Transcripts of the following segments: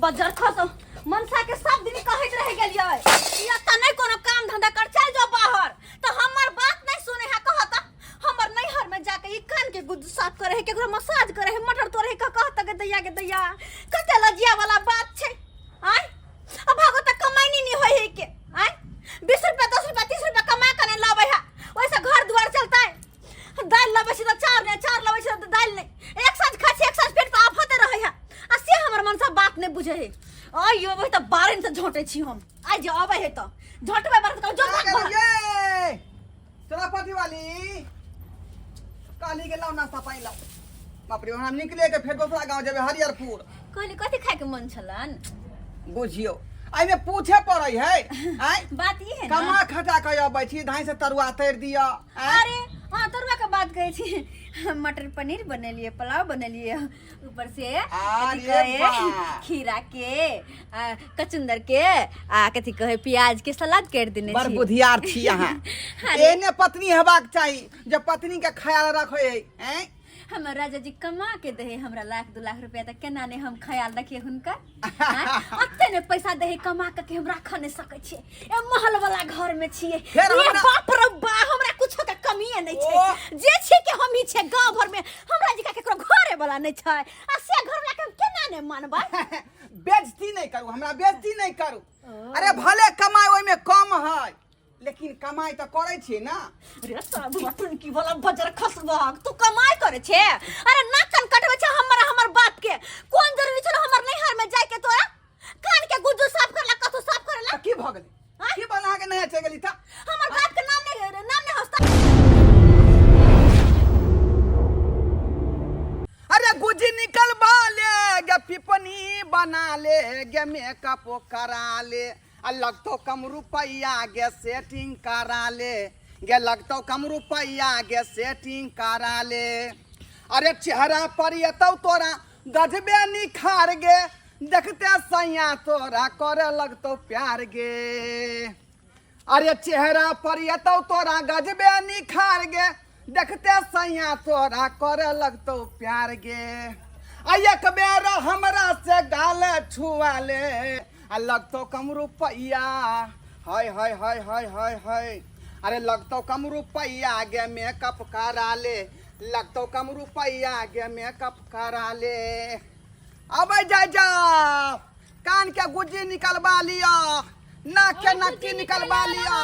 Buzzer खस मनसा के सब दिन कहत रह गेलिए या त नहीं कोनो काम धंधा कर चल जाओ बाहर तो हमर बात नहीं सुने है कहता हमर नैहर में जाके ई कान के गुद साफ करे है केकरो मसाज करे है मटर तोरे है कहता के दैया कते लजिया वाला बात छे आय अब भागो त कमाई नहीं होय है के आय 20 रुपया 10 रुपया 30 रुपया कमा के लावे है वैसे घर द्वार चलता है दाल लावे से तो चार लावे से तो दाल नहीं एक साथ खासी एक साथ पेट पे आफते रहे है आ से हमर मन सब बात नहीं बुझे है आइयो वही त बारन से झोटे छी हम आइ जे आवे है त झोटबे बार त जो ये चलापति वाली काली के लाओ नाश्ता पानी लाओ बाप रे हम निकले के फिर दूसरा गांव जेबे हरिहरपुर कहली कथि खाए के मन छलन बुझियो आई में पूछे पड़ई है आय बात ये है ना कमा खटा के आबै छी धाई से तरुआ तैर दिया अरे हां तरुआ के बात कहे छी मटर पनीर बनेलिए पुलाव बनेलिए ऊपर से खीरा के कचुंदर के कथि कहे प्याज के सलाद कर देने बड़ बुधियार छी अहाँ एने पत्नी हेबाक चाहिए जब पत्नी के ख्याल रखे हैं हमर राजा जी कमा के दे हमरा 1-2 लाख रुपया तक केना ने हम ख्याल रखिए हुनका अत्ते ने पैसा दे कमा के हम राख नहीं सके छी ए महल वाला घर में छिए ये बाप रे बा हमरा कुछ के कमी नहीं छे जे छे के हम ही छे गांव भर में हमरा जी का केकरो घरे वाला नहीं छे आ से घर वाला के केना ने मानबा बेइज्जती नहीं करू हमरा बेइज्जती नहीं करू अरे भले कमाई ओइ में कम है लेकिन कमाई तो करे छे ना अरे सब बटन की वाला बजर खसबाग तू कमाई करे छे अरे नाकन कटवे छे हमर बाप के कौन जरूरी छे हमर नैहर में जाय के तोरा कान के गुज्जू साफ करला कतो साफ करला की भ गेली की बना के नहीं चल गेली त हमर बाप के नाम नहीं हस्ता अरे गुजी निकलवा ले गे पिपनी बना ले गे मेकअप करा ले लगतो कम रुपया गे सेटिंग करा ले गे लगतो कम रुपया गे सेटिंग करा ले अरे चेहरा पर ये तो तोरा गजबे निखार गे देखते सैया तोरा करे लगतो प्यार गे अरे चेहरा पर ये तो तोरा गजबे निखार गे देखते सैया तोरा करे लगतो प्यार गे एक बेर हमरा से गाल छुआ ले लगतो कम रुपया हाय हाय हाय हाय हाय हाय अरे लगतो कम रुपया गे मेकअप करा ले लगतो कम रुपया गे मेकअप करा ले अब जा कान के गुज्जी निकलवा लिया नाक के नक्की निकलवा लिया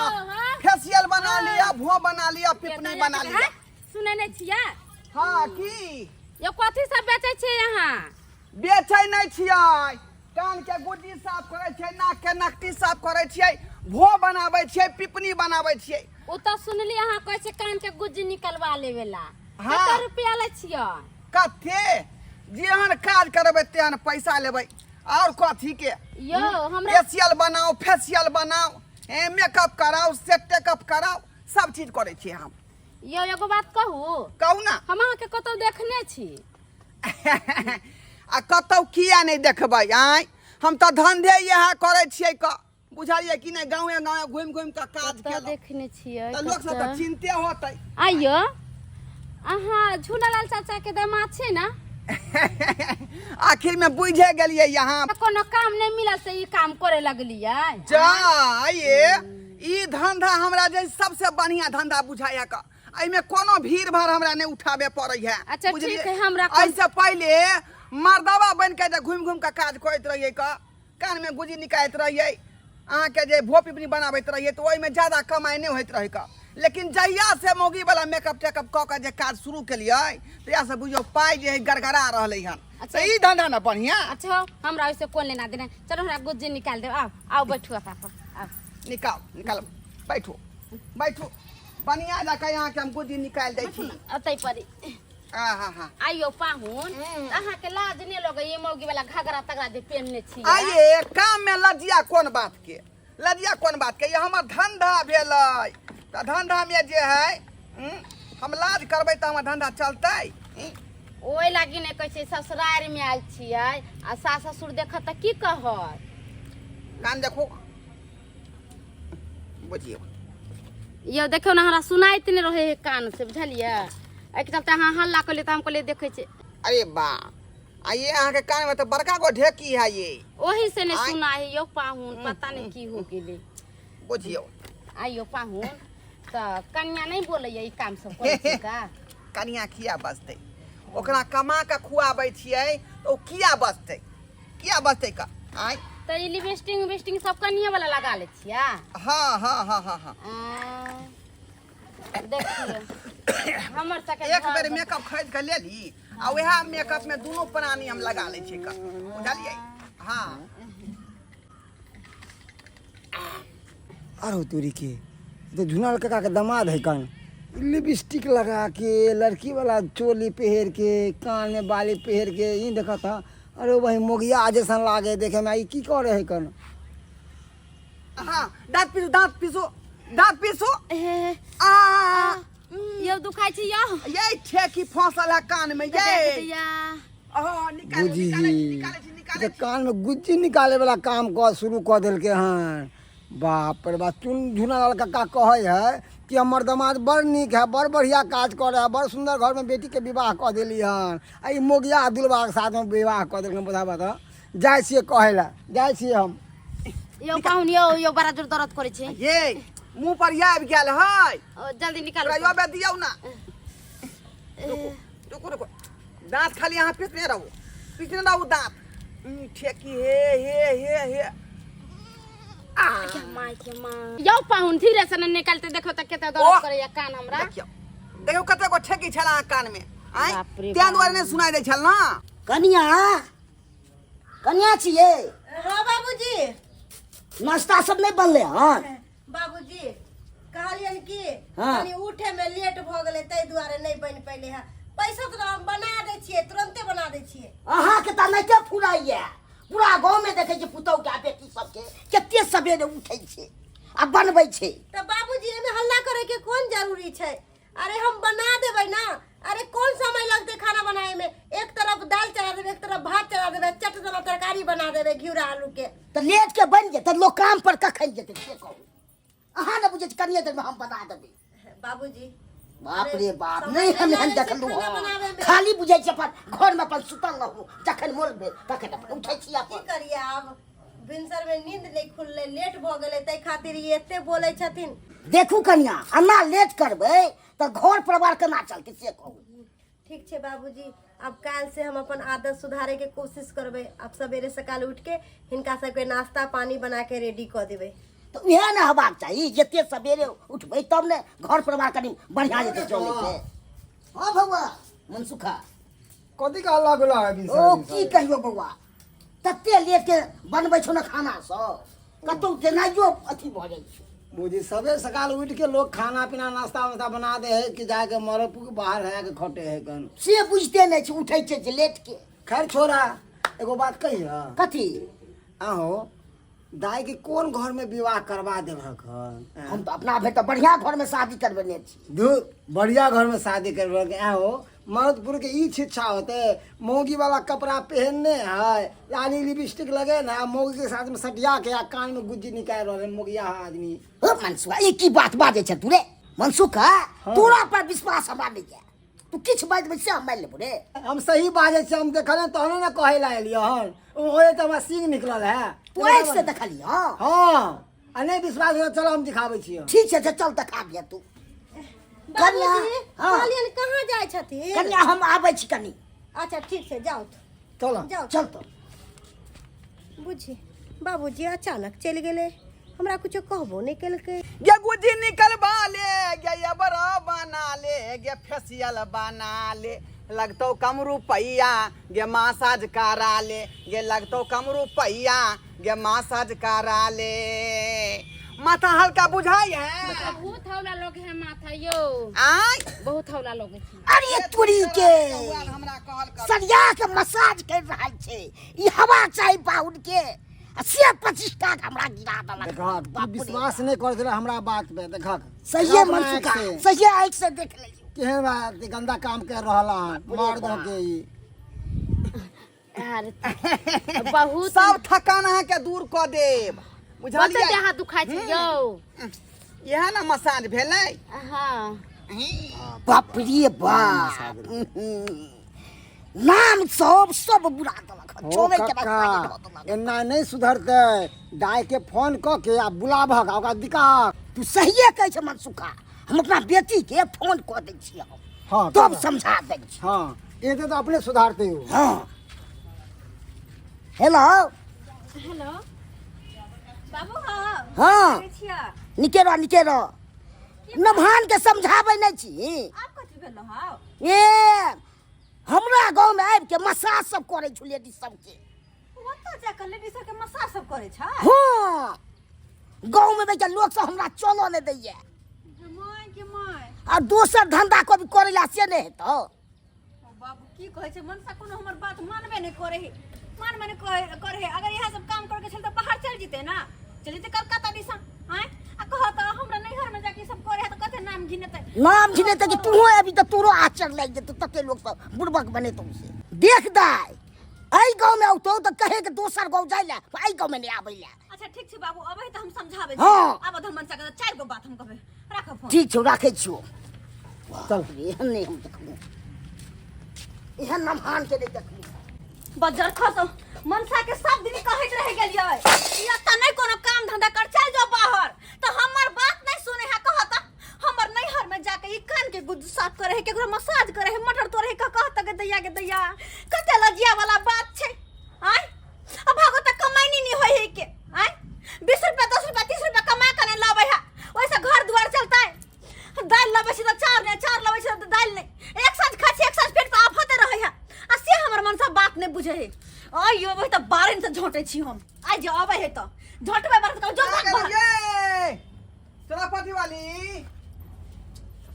फेशियल बना लिया भुआ बना लिया पिपनी बना लिया सुने नहीं छिया हाँ की ये कथी सब बेचे छे यहाँ बेचे नहीं छियै कान के गुज्जी साफ करे छै नाक के नक्की साफ करे छियै भो बनावे छियै पिपनी बनावे छियै ओ तो सुनली यहाँ कहे छे कान के गुज्जी निकलवा लेवेला हाँ। कते रुपया ले छिया कथे जेहन काज करबे तेहन पैसा लेबै और कथी के यो हमरा फेशियल बनाओ मेकअप कराओ सेटअप कराओ सब चीज करे छियै हम यो एगो बात कहू ना हम अहाँ के कतौ देखने छी आ कतौ किया नहीं देखबै आय हम तो धंधे यहाँ करे छियै क बुझलिए कि नहीं गाँव घूम के काज कतौ देखने छियै तो लोग सब चिंते होतै आइयो अहाँ झूलालाल चाचा के दामाद छे ना आखिर में बुझे गेलिए यहाँ कोनो काम नहीं मिलल से ई काम करे लगलिए जाइए ई धंधा हमरा जे सबसे बढ़िया धंधा बुझाया का एमे कोनो भीड़ भाड़ हमरा नहीं उठाबे पड़ै है अच्छा ठीक है हमरा ऐसे पहले मर्दवा बन के घूम के काज करत रहिए का कान में गुजी निकालत रहिए अहाँ के जे भो पिपनी बनाबैत रहिए तो ओइ में ज्यादा कमाई नहीं होइत रहे का लेकिन जहिया से मौगी वाला मेकअप टेकअप क के जे काज शुरू केलिए तहिया से बुझियो पाई जे गड़गड़ा रहलै हन अच्छा ई धंधा ना बढ़िया अच्छा हमरा ऐसे कोन लेना देना चलो हमरा गुज्जी निकाल दे आओ बैठो आप आओ निकाल बैठो बढ़िया लगा यहाँ के हम गुज्जी निकाल दै छी अतै परी हाँ आइयो पाहुन अहाँ के लाज नहीं लगे ये मौगी वाला घाघरा तगड़ा जे पहनने छी आइए काम में लजिया कोन बात के ये हमर धंधा भेलै त धंधा में जे है हम लाज करबै त हमर धंधा चलतै ओइ लागी ने कहै छै ससुराल में आइल छियै आ सास ससुर देखत त की कहत कान देखो बुझियो यो देखो ना हमरा सुनाइत नहीं रहे कान से बुझलिए एक चलते अहाँ हल्ला कले त हम कहले देखे छै अरे बा आ ये अहाँ के कान में तो बड़का गो ढेकी है ये ओही से ने सुना है यो पाहुन पता नहीं की हो गेले बुझियो आइयो पाहुन तो कन्या नहीं बोले ई काम सब करे छी का कनिया किया बचते ओकरा कमा के खुआबै छियै तो किया बचते का आय तो ई लिपस्टिक सब कन्या वाला लगा ले छिया हाँ देखिए हमर तक एक बेर मेकअप खरीद के ले ली आ वह मेकअप में दोनों प्राणी हम लगा ले छी बुझलिए हाँ अरे तोरी के तो झुनल काका के दामाद है कन लिपस्टिक लगा के लड़की वाला चोली पहन के कान में बाली पहन के ये देखा था अरे वही मोगिया जैसा लागे देखे में आई की कर रहे कन हाँ दांत पीसो आ यो दुखाई छी यो ये ठेकी फसल है कान में ये या गुजी तो कान में गुज्जी निकाले वाला काम कर शुरू कर दिल के हाँ बाप रे बाप चुन झुना लाल काका कहे है कि हमर दामाद बड़ निक है बड़ बढ़िया काज कर है बड़ सुंदर घर में बेटी के विवाह कर दिली हन आ मोगिया दुलबा के साथ में विवाह कर दिल बताबा तो जाय छिए कहे जाय छिए हम यो पाहुन यो बड़ा जोर दर्द करे छे ये मुंह पर ये आबि गेल है जल्दी निकालो यो बे दियौ ना रुको दांत खाली यहाँ पीसने रहो दांत ठेकी हे यो पाहुन धीरे से न निकालते देखो त केते दर्द करे या कान हमरा देखो कते को ठेकी छला कान में आय बाप रे त्या द्वारे ने सुनाई दे छल ना कन्या छिए हाँ बाबूजी नाश्ता सब नहीं बनले हन बाबूजी कहलियन कि हाँ। कनी उठे में लेट भ गेलै तै दुआरे नहीं बन पइले है पैसा तो हम बना दे छिए तुरंते बना दे छिए अहाँ के त नहीं के फुराइए पूरा गांव में देखे पुतौ के बेटी सबके केते सवेरे उठै छै आ बनबै छै तो बाबूजी एमे हल्ला करे के कौन जरूरी छै अरे हम बना देबै ना अरे कौन समय लगते खाना बनाए में एक तरफ दाल चढ़ा देबै एक तरफ भात चढ़ा देबै चट जना तरकारी बना देबै घिउरा आलू के तो लेट के बन जेतै लोग काम पर कखन जेतै से कहू अहाँ न बुझै छी कनिए देर में हम बना देबै बाबूजी बाप रे बाप समय नहीं हम नहीं देखलू खाना बनावे में। खाली बुझै छी अपन घर में अपन सुतल रहू जखन मोन भेल तखन अपन उठै छी की अपन करिए आब भिनसर में नींद नहीं खुलले लेट भ गेलै तै खातिर ये एते बोलै छथिन देखू कन्या अन्ना लेट करबै तो घर परिवार केना चलतै से कहू ठीक छै बाबूजी अब काल से हम अपन आदत सुधारे के कोशिश करबै अब सवेरे सकाल उठ के हिनका सबके नाश्ता पानी बना के रेडी कर देबै तो यह न हेबाक चाही जते सवेरे उठबै तब ने घर परिवार कनी बढ़िया जेतै चलै छै हां बौआ मनसुखा कथी का अल्लाह गुला है ओ की कहियो बौआ तते लेट के बनबै छौ न खाना सब कतौ जेनाइयो अथी भ जाइ छै मुझे सबे सकाल उठ के लोग खाना पीना नाश्ता वास्ता बना दे है कि जाके मरपू के बाहर है के खटे है कन से बुझते नहीं छै उठै छै जे लेट के खैर छोरा एगो बात कही है कथी आहो दाई के कौन घर में विवाह करवा देलक हन हम तो अपना भेट बढ़िया घर में शादी करबेने छी दूर बढ़िया घर में शादी करवा आहो मर्दपुर के ई शिक्षा होते मौगी वाला कपड़ा पहनने है लाली लिपस्टिक लगे ना मौगी के साथ में सटिया के या कान में गुज्जी निकाल रहे मोगिया आदमी ओ मनसुखा ई की बात बाजे छ तू रे मनसुखा तोरा पर विश्वास हमरा नहीं है तू किछ बात में से हम मान लेबो रे हम सही बाजे से हम देखल तहने ना कहे ला एलियो हन ओए त हमरा सींग निकलल है तू ऐसे देखली हां हां आ नहीं विश्वास हो चलो हम दिखाबै छियै ठीक है चल दिखा दिया तू कन्या बाबूजी हाँ। कहलियन कहाँ जाय छथिन कन्या हम आबै छी कनी अच्छा ठीक छै जाओ चलो जाओ चल तो बुझी बाबूजी अचानक चल गेले हमरा कुछो कहबो नहीं केलकै गे गुजी निकलवा ले गे अबरा बना ले गे फेशियल बना ले लगतो कम रुपैया गे मसाज करा ले गे लगतो कम रुपैया गे मसाज करा ले माथा हल्का बुझाई है बहुत हौला लोग है माथा यो आय बहुत हौला लोग है अरे तुरी के हमरा कहल कर सरिया के मसाज कर रहल छै ई हवा चाही बाहुन के से 25 का हमरा गिरा देलक देखा बाप रे विश्वास नहीं कर रहा हमरा बात पे देखा सही मनसुखा सही आँख से देख ले केहन बात गंदा काम कर रहला हन मार दो के ई अरे बहुत सब थकान अहाँ के दूर क देब बहुत बुझलियै देह दुखाई छै यो यह ना मसाज भेलै हां बाप रे बाप नाम सब बुरा देलक ओ छोड़े के काका बाद एना नहीं सुधरते दाय के फोन क के आ बुलाभक ओकरा दिका तू सहिए कहै छै मनसुखा हम अपना बेटी के फोन कऽ दै छियै हाँ तब समझा दै छी हाँ ये तो अपने सुधारते हो हाँ हेलो हेलो बाबू हाँ हाँ के छिया निकेरो नभान के समझाबै नहीं छी आप कथी भेलो हां ए हमरा गांव में आबि के मसाज सब करे छु लेडीज सब के ओतऽ जाके लेडीज के मसाज सब करे छै हाँ गांव में बैठे लोग सब हमरा चलो नहीं दैये माय के माय आ दोसर धंधा को भी करे ला से नहीं हेतौ ओ बाबू की कहै छै मनसा कोनो हमर बात मानबे नहीं करे है मानबे नहीं करे है अगर यह सब काम करके चल त बाहर चल जीते ना चल जीते कलकत्ता दिशा हैं आ कहत हमरा नैहर में जाके सब करे है त कते नाम घिनेते नाम घिने तक तू अभी तो तोरो आचर लग जेतो तके लोग सब बुड़बक बने तुमसे देख दाई आई गांव में औतो तो कहे के दोसर गांव जाइला आई गांव में नहीं आबैला अच्छा ठीक छै बाबू अबै त हम समझाबे हाँ। आब हम मनसा के चार गो बात हम कहबे राखब फोन ठीक छौ राखे छियो चल एहन नहीं हम देखबो एहन नमहान के नहीं देखबो बजर खसो मनसा के सब दिन कहैत रह गेलियै ई त नहीं कोनो काम धंधा कर चल जाओ बाहर त हमर बात नहीं सुने है कहत हमर नैहर में जाके ई कान के गुद साफ करे है केकरो मसाज करे है मटर तोरे का कहत के दैया कते लजिया वाला बात छै आय अब भागो त कमाई नहीं होय है के आय 20 रुपया 10 रुपया 30 रुपया कमा के नहीं लाबै है ओइसे घर दुआर चलता है दाल लाबै छी त चार लाबै छी त दाल नहीं एक साथ खाछी एक साथ पेट त आफते रहै है आ से हमर मनसा बात नहीं बुझे है आइयो वही त बारन से झोंटे छी हम आज जे आबै है त झोंटबे बार त जो भाग बाहर ये चरापटी वाली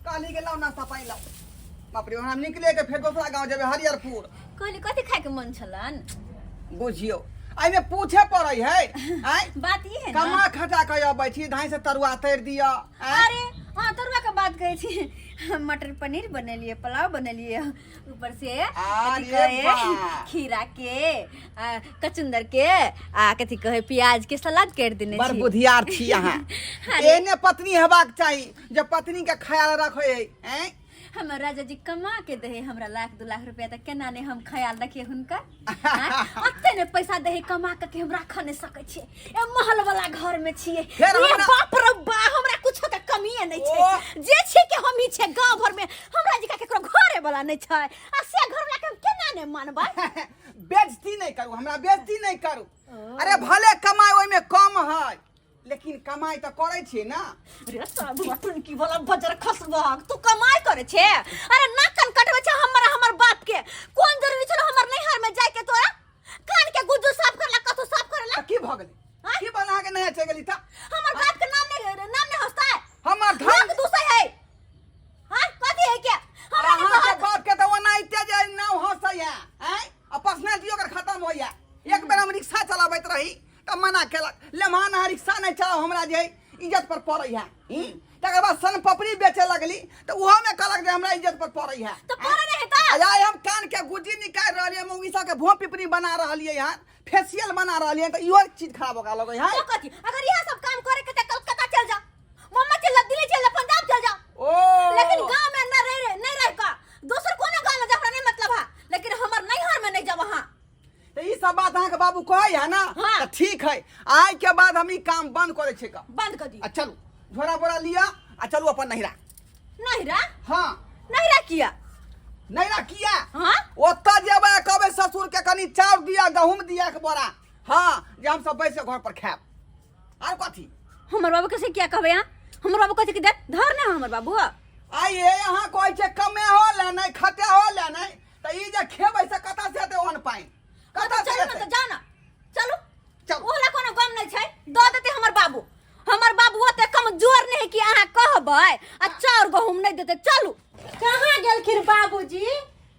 काली के लाओ नाश्ता पानी लाओ बाप रे हम निकले के फेर दोसरा गांव जेबे हरियरपुर कहली कथी खाए के मन छलन बुझियो आई में पूछे पड़ै है आय बात ये है ना कमा खटा के अबै छी धाई से तरुआ तैर दिया अरे हाँ तरुआ के बात कहे छी मटर पनीर बनेलिए पुलाव बनेलिए ऊपर से कथी अरे कहे वाह। खीरा के कचुंदर के कथी कहे प्याज के सलाद कर देने बड़ छी बुधियार छी अहाँ अरे। एने पत्नी हेबाक चाही जब पत्नी के ख्याल रखे है हमर राजा जी कमा के दे हमरा 1-2 लाख रुपया तक केना ने हम ख्याल रखिए हुनका अते ने पैसा दे कमा के हम राख नहीं सके छी ए महल वाला घर में छिए फेर ये हमरा- बाप रे बा हमरा कुछो के कमिए नहीं ओ। छै जे छै के हम ही छै गांव भर में हमरा जी का केकरो घरे वाला नहीं छै आ से घर वाला के हम केना ने मानबै बेइज्जती नहीं करू हमरा बेइज्जती नहीं करू अरे भले कमाई ओइ में कम है लेकिन कमाई तो करे छी ना अरे सब बटन की वाला बजर खसबक तू कमाई करे छे अरे ना कान कटवे छे हमर बाप के कोन जरूरी छलो हमर नैहर में जाय के तोरा कान के गुद्दू साफ करला कतो साफ करला तो की भ गेलै की बना के नहीं चल गेली था हमर बाप के नाम नहीं हंसता है हमर नाम धन तो दूसरा है हां कथी है क्या हमरा के अहाँ के कहत बाप के तो ओनाइते जे नाव हंसैया हैं आ पर्सनैलिटी ओकर खत्म होइया एक बेर हम रिक्शा चलाबैत रही त मना केलक लेमान आ रिक्शा नहीं चलाओ हमरा जे इज्जत पर पड़ैया तकर बाद सन पपड़ी बेचे लगली तो उहो में कहलक जे हमरा इज्जत पर पड़ैया तो पढ़े नहीं था आय हम कान के गुज्जी निकाल रहलिए मौगी सब के भों पिपरी बना रहलिए यार फेशियल बना रहलिए त इहो चीज खराब होगा लगे है तो कथी अगर यह सब काम करे के त कलकत्ता चल जा मम्मा चल दिल्ली चल जा पंजाब चल जा ओ लेकिन गांव में न रह का दूसर कोनो गांव में जाना नहीं मतलब है लेकिन हमर नैहर में नहीं जा वहां तो ई सब बात अहाँ के बाबू कहै है ना हाँ। तो ठीक है आज के बाद हम ई काम बंद करे छे का बंद कर दी आ चलू झोरा बोरा लिया आ चलू अपन नहिरा नैहरा हाँ नैहरा किया नहिरा किया हाँ ओत्ता जेबै कहबै ससुर के कनी चाउर दिया गहूम दिया के बोरा हाँ जे हम सब बैसे घर पर खाएब आर कथी हमर बाबू कैसे क्या कहबे यहाँ हमर बाबू कहते कि दे धर ना हमर बाबू आइए यहाँ कहै छै कमे हो ले नहीं खटे हो ले नहीं तो ई जे खेबै से कतऽ से एतै ओन पाइन कतऽ से चलो ना एतै तो जाना चलो चल ओला कोनो गम नहीं छै दो देते हमर बाबू ओते कमजोर नहीं कि अहाँ कहबै आ चाउर गहूम नहीं देते चलू कहाँ गेलखिन बाबूजी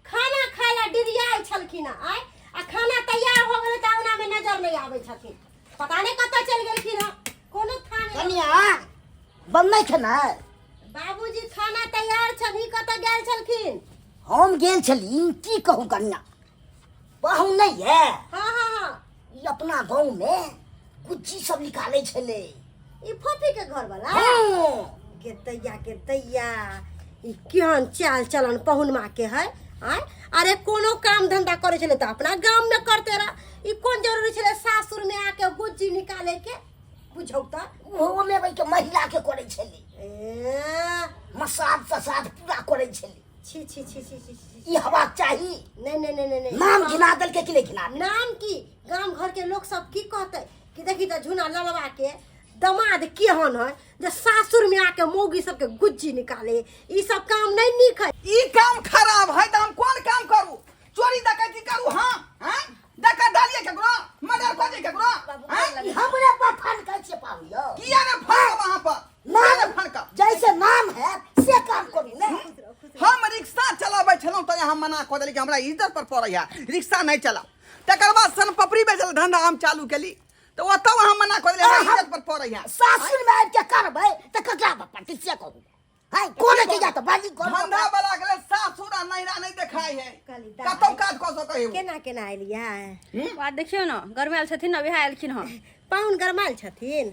खाना खाय ला डिरियाइ छलखिन आय आ खाना तैयार हो गेलै त अंगना में नजर नहीं आबै छथिन पता नहीं कतऽ चलि गेलखिन हँ कोनो थाने कनिया बन नहीं खेना बाबूजी खाना तैयार छल ही कतऽ गेल छलखिन हम गेल छली की कहूँ कनिया बहू नहीं है हाँ हाँ हाँ ई अपना गांव में गुज्जी सब निकाले छले ई फोफी के घर वाला हाँ के दैया ई केहन चाल चलन पहुनमा के है आय अरे कोनो काम धंधा करे चले तो अपना गांव में करते रह। ई कौन जरूरी चले सासुर में आके गुज्जी निकाले के बुझौ त वो में भाई के महिला के करे छली ए, मसाज तसाज पूरा करे छली छी छी छी छी छी छी। ई हवा चाहिए नहीं नहीं नहीं नहीं नाम घिना दल के लिए घिना दे। नाम की गांव घर के लोग सब की कहते कि देखी तो झुना ललवा के दमाद केहन है जो सासुर में आके मौगी सबके गुज्जी निकाले। ई सब काम नहीं नीक है। ई काम खराब है तो हम कौन काम करूं? चोरी डकैती करूं? हाँ हैं? डका डालिए केकरो, मर्डर कर दिए केकरो, हैं? ई हमरे पर फन कर छे पावियो किया ने फंक वहां पर? किया ने फंक? जैसे नाम है से काम करी ने। हम रिक्शा चलाबै छलौं त हम मना क देली कि हमरा इज्जत पर पड़ैया, रिक्शा नहीं चला। तकर बाद सन पपड़ी बेचल धंधा हम चालू केली तो ओतौ हम मना क देली हमरा इज्जत पर पड़ैया। सासुर में आके करबै त ककरा पर पट्टी से कहू हाय कोने के जा त बाजी कर धंधा वाला के लिए सासुर आ नैरा नहीं देखाई है, कालीदास। कतौ काज क सकै है। केना केना आइलिया बात देखियो ना, घर में आयल छथिन अभी आयलखिन हँ। पाहुन गरमाल छथिन।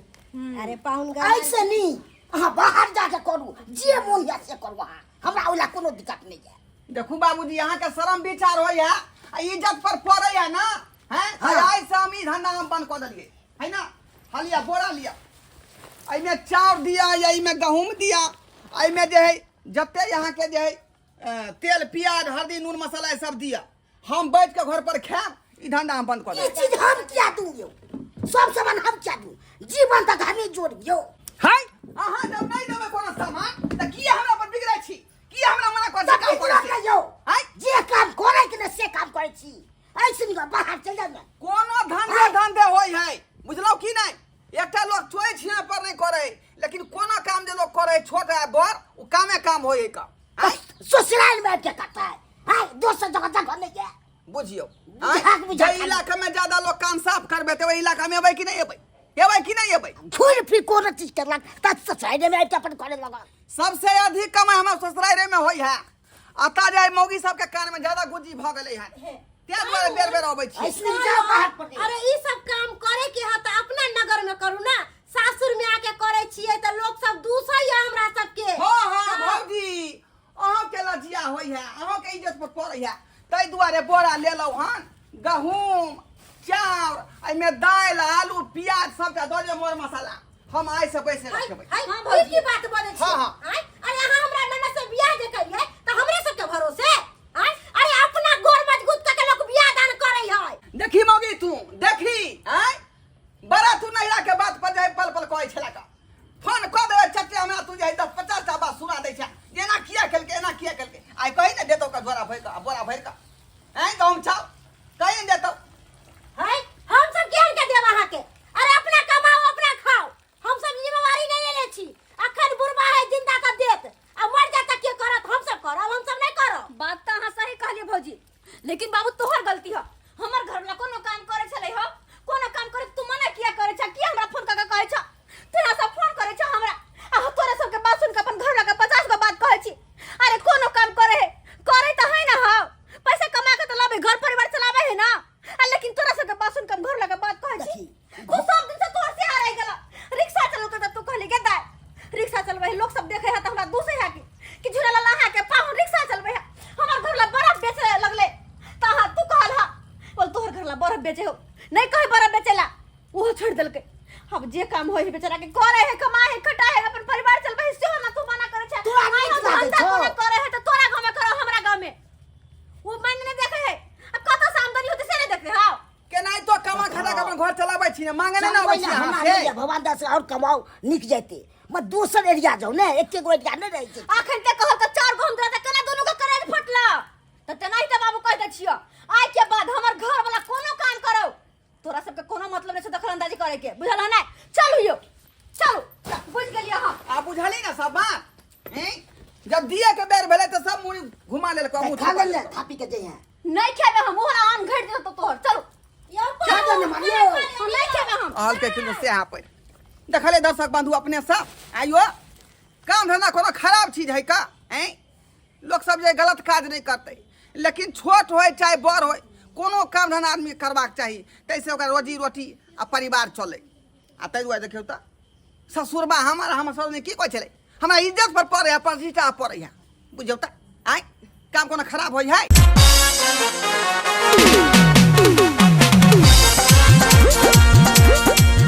अरे पाहुन गरमाल ऐसे नहीं अहाँ बाहर जाके करू जे मोन या से करू अहाँ हमरा ओला कोनो दिक्कत नहीं है। देखू बाबूजी यहाँ के शर्म विचार होइया आ इज्जत पर पड़ैया ना, हैं? आई से हम ई धंधा हम बंद क देलिए है ना। हलिया बोरा लिया, आई में चाउर दिया, आई में गहूम दिया, आई में जे है जते यहाँ के जे है तेल प्याज हल्दी नून मसाला ये सब दिया। हम बैठ के घर पर खाएब, ई धंधा हम बंद क ये देब। चीज हम क्या दूंगे सब सामान हम क्या दूं जीवन तक हमें जोड़ियो है अहाँ जब नहीं देबै कोनो सामान त किया हमरा पर बिगड़ै छी? किया हमरा मना कर सब काम पूरा करै छी? कहियो है जे काम करे कि न से काम करे छी ऐसे नहीं बाहर चल जाओ ना। कोनो धंधे होय है, बुझलौ कि नहीं? एकटा लोग चोय छिया पर नहीं करे, लेकिन कोनो काम जे लोग करे छोट है बड़ उ कामे काम होय का। ससुराल में क्या करता है हाय दोस्त जगह जगह नहीं है बुझियो बुझाक बुझाक जे इलाका में ज्यादा लोग काम साफ करबे ते ओइ इलाका में एबै कि नहीं एबै? एबै कि नहीं एबै? घूर फिर कोनो चीज करलक त ससुराल में आके अपन करे लगा। सबसे अधिक कमाई हमरा ससुराल में होय है। आता जाय मौगी सब के कान में ज्यादा गुज्जी भ गेलै है, त्या दुआरे बेर बेर अबै छी। ऐसे नहीं जाओ बाहर पड़े अरे ई सब काम करे के ह त अपना नगर में करू ना। सासुर में आके करे छिए त लोग सब दूसै है हमरा सबके। हाँ हाँ भौजी अहाँ के लजिया होय है, अहाँ के इज्जत पर पड़ै है, तै दुआरे बोरा ले लौ हन। गहूम चाउर आई में दाल आलू प्याज सबटा दऽ दे मोर मसाला, हम आइ से पैसे हाय रखबै। हाय ई की बात बने छी? हाँ, हाँ। हाय अरे अहाँ हमरा नना से बियाह जे करिए त हमरे सबके भरोसे हाय। अरे अपना गोर मजबूत करके लोग बियाह दान करे है। देखी मौगी तू देखी हैं बड़ा तू नैरा के बात पर जाय पल पल कहै छला का फोन क दे चच्चे हमरा तू जे 10-50 टा बात सुना दै छै एना किया केलके एना किया केलके। आइ कहि ने देतौ का झोरा भर का बोरा भर का हैं गहूम चाउ कहि देतौ। हाय हम सब केहन के देब अहाँ के? अरे अपना कमाओ अपना खाओ, हम सब जिम्मेवारी नहीं लेले छी। अखन बुढ़बा है जिंदा त देत आ मर जाता के करत हम सब करब, हम सब नहीं करब। बात तो अहाँ सही कहलिए भौजी, लेकिन बाबू तोहर गलती है। हमर घर में कोनो काम करे छले हो, कोनो काम करे तू मना किया करे छ? किया हमरा फोन करके कहे छ? तोरा सब फोन करे छ हमरा आ तोरा सब के बात सुन के अपन घर लगा 50 गो बात कहे छी। अरे कोनो काम करे है, करे त है ना हो, पैसा कमा के तो लाबे घर परिवार चलावे है ना। आ लेकिन तोरा सब के बात सुन के घर लगा बात कहे छी। तू सब दिन से तोर से आ रह गेला। रिक्शा चलत त तू कहली के दाय रिक्शा चलबे लोग सब देखे है त हमरा दूसरे है कि झूला लहा के पाहुन रिक्शा चलबे है। हमर घर ला बर्फ बेचे लगले त हां तू कहल हा बोल तोहर घर ला बर्फ बेचे हो, नहीं कहे बर्फ बेचेला वो छोड़ देलके। अब जे काम होय बेचारा के करे है, कमाए है, खटाए है, अपन परिवार चलबे है, सेहो ना तू मना करे छ। तोरा नहीं हम लागे धंधा छौ। कोनो करे है त तोरा गांव में करो, हमरा गांव में वो मैंने नहीं देखे है। अब कत से आमदनी होते से नहीं देख रहे हो। केनाइ तो कमा खटा के अपन घर चलाबै छी ने, मांगे ना आबै छी हमरा से। भगवान दास और कमाओ निक जाते मैं दूसर एरिया जाऊं ना एक गो एरिया नहीं रही थी। आखन ते कहल त 4 गो हम तोरा त केना दोनों के करे फटला त तेनाही त बाबू कह दे छियो। आइ के बाद हमर घर वाला कोनो काम करो, तोरा सब के कोनो मतलब नहीं से दखल अंदाजी करे के, बुझल है ना? चलू यो चलू, बुझ गेलिए हम। आ बुझली ना सब बात हैं? जब दिए के बेर भेले त सब मुड़ी घुमा लेल को मुंह खा ले थापी के जइया नहीं खेबे हम, ओहला आम घेट दे तो तोहर। चलू यो खा ले मानियो हम नहीं खेबे हम। हल के किलो से यहाँ पर देखले दर्शक बंधु अपने सब आइयो काम धंधा कोनो खराब चीज है का हैं? लोग सब जे गलत काज नहीं करते, लेकिन छोट होय चाहे बड़ होय कोनो काम धंधा आदमी करबाक चाही, तैसे ओकर रोजी रोटी आ परिवार चले। आ तै दुआरे देखियौ त ससुरबा हमर ससुर ने की कहै छलै हमरा इज्जत पर पड़े है, प्रतिष्ठा पड़े है, बुझियौ त आइ काम कोनो खराब होय है। है